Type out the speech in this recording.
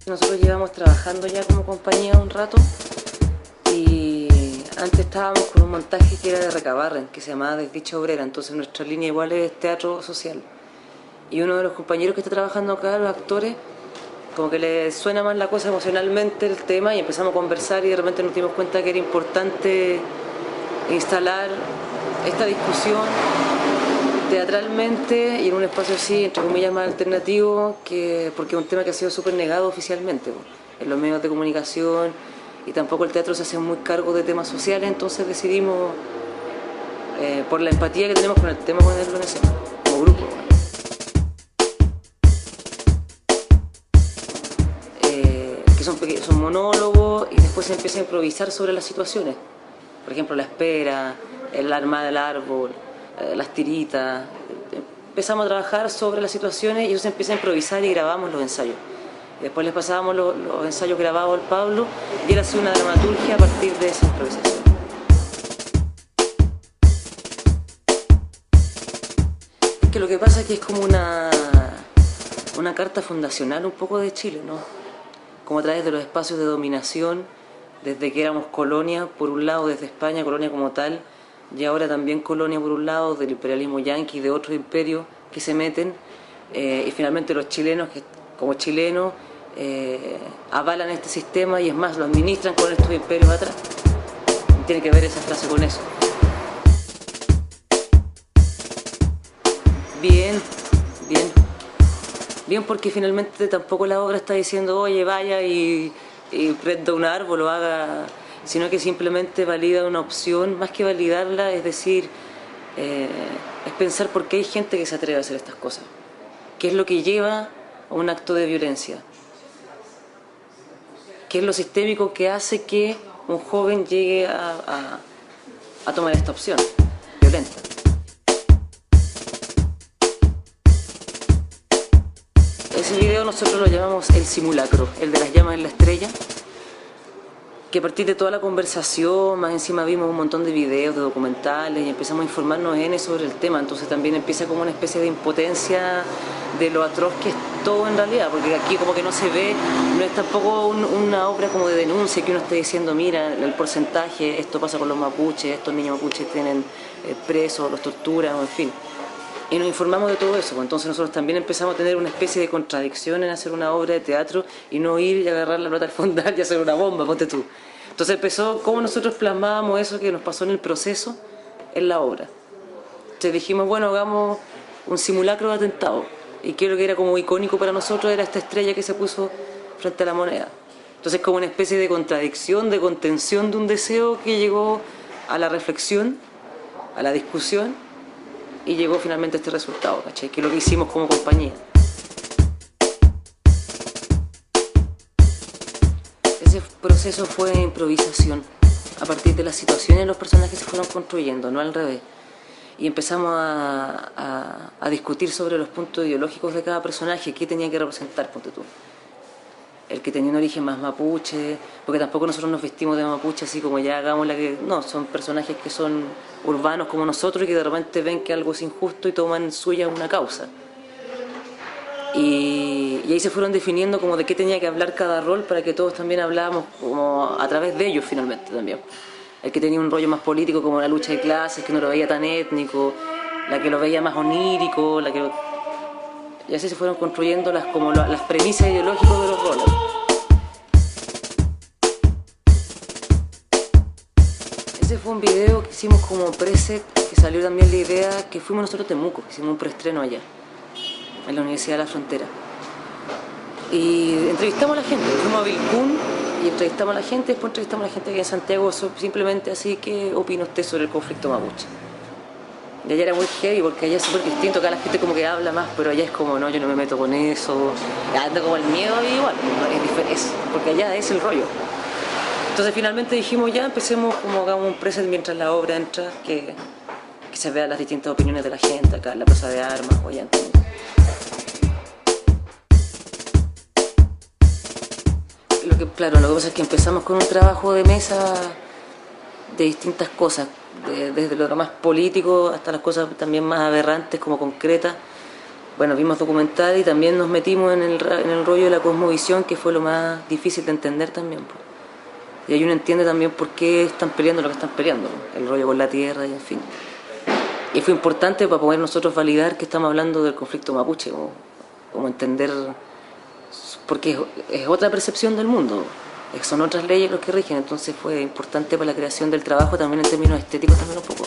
Nosotros llevamos trabajando ya como compañía un rato y antes estábamos con un montaje que era de Recabarren, que se llamaba Desdicha Obrera, entonces nuestra línea igual es teatro social. Y uno de los compañeros que está trabajando acá, los actores, como que le suena más la cosa emocionalmente el tema y empezamos a conversar y de repente nos dimos cuenta que era importante instalar esta discusión teatralmente y en un espacio así, entre comillas, más alternativo, porque es un tema que ha sido súper negado oficialmente en los medios de comunicación y tampoco el teatro se hace muy cargo de temas sociales, entonces decidimos, por la empatía que tenemos con el tema, ponerlo en escena, como grupo. Son monólogos y después se empieza a improvisar sobre las situaciones. Por ejemplo, la espera, el armar del árbol, las tiritas. Empezamos a trabajar sobre las situaciones y ellos se empieza a improvisar y grabamos los ensayos. Y después les pasábamos los ensayos grabados al Pablo y él hacía una dramaturgia a partir de esa improvisación. Es que lo que pasa es que es como una carta fundacional un poco de Chile, ¿no? Como a través de los espacios de dominación, desde que éramos colonia, por un lado desde España, colonia como tal, y ahora también colonia por un lado del imperialismo yanqui y de otros imperios que se meten, y finalmente los chilenos, que como chilenos, avalan este sistema y es más, lo administran con estos imperios atrás. Tiene que ver esa frase con eso. Bien, bien. Bien, porque finalmente tampoco la obra está diciendo, oye, vaya y prenda un árbol o haga, sino que simplemente valida una opción, más que validarla, es decir, es pensar por qué hay gente que se atreve a hacer estas cosas, qué es lo que lleva a un acto de violencia, qué es lo sistémico que hace que un joven llegue a tomar esta opción violenta. Ese video nosotros lo llamamos el simulacro, el de las llamas en la estrella, que a partir de toda la conversación, más encima vimos un montón de videos, de documentales y empezamos a informarnos sobre el tema, entonces también empieza como una especie de impotencia de lo atroz que es todo en realidad, porque aquí como que no se ve, no es tampoco una obra como de denuncia que uno esté diciendo, mira, el porcentaje, esto pasa con los mapuches, estos niños mapuches tienen presos, los torturan, en fin. Y nos informamos de todo eso, entonces nosotros también empezamos a tener una especie de contradicción en hacer una obra de teatro y no ir y agarrar la plata al fondal y hacer una bomba, ponte tú. Entonces empezó cómo nosotros plasmábamos eso que nos pasó en el proceso en la obra. Entonces dijimos, bueno, hagamos un simulacro de atentado. Y creo que era como icónico para nosotros, era esta estrella que se puso frente a la moneda. Entonces como una especie de contradicción, de contención de un deseo que llegó a la reflexión, a la discusión, y llegó finalmente a este resultado, ¿cachai? Que es lo que hicimos como compañía. Ese proceso fue improvisación, a partir de las situaciones los personajes se fueron construyendo, no al revés. Y empezamos a discutir sobre los puntos ideológicos de cada personaje, qué tenía que representar, ponte tú. El que tenía un origen más mapuche, porque tampoco nosotros nos vestimos de mapuche así como ya hagamos la que... No, son personajes que son urbanos como nosotros y que de repente ven que algo es injusto y toman suya una causa. Y ahí se fueron definiendo como de qué tenía que hablar cada rol para que todos también habláramos como a través de ellos finalmente también. El que tenía un rollo más político como la lucha de clases, que no lo veía tan étnico, la que lo veía más onírico, la que... Y así se fueron construyendo las premisas ideológicas de los roles. Ese fue un video que hicimos como preset, que salió también la idea, que fuimos nosotros a Temuco, hicimos un preestreno allá, en la Universidad de la Frontera. Y entrevistamos a la gente, fuimos a Vilcún y entrevistamos a la gente, después entrevistamos a la gente aquí en Santiago, simplemente así, ¿qué opina usted sobre el conflicto mapuche? Y allá era muy heavy porque allá es súper distinto, acá la gente como que habla más, pero allá es como, no, yo no me meto con eso, anda como el miedo y igual, porque allá es el rollo. Entonces finalmente dijimos ya, empecemos como hagamos un preset mientras la obra entra, que se vean las distintas opiniones de la gente acá en la Plaza de Armas o allá en Temuco. Claro, lo que pasa es que empezamos con un trabajo de mesa de distintas cosas, desde lo más político hasta las cosas también más aberrantes como concretas, bueno, vimos documental y también nos metimos en el rollo de la cosmovisión, que fue lo más difícil de entender también, pues. Y ahí uno entiende también por qué están peleando lo que están peleando, el rollo con la tierra y en fin. Y fue importante para poder nosotros validar que estamos hablando del conflicto mapuche, como entender, porque es otra percepción del mundo, son otras leyes los que rigen, entonces fue importante para la creación del trabajo también en términos estéticos también un poco.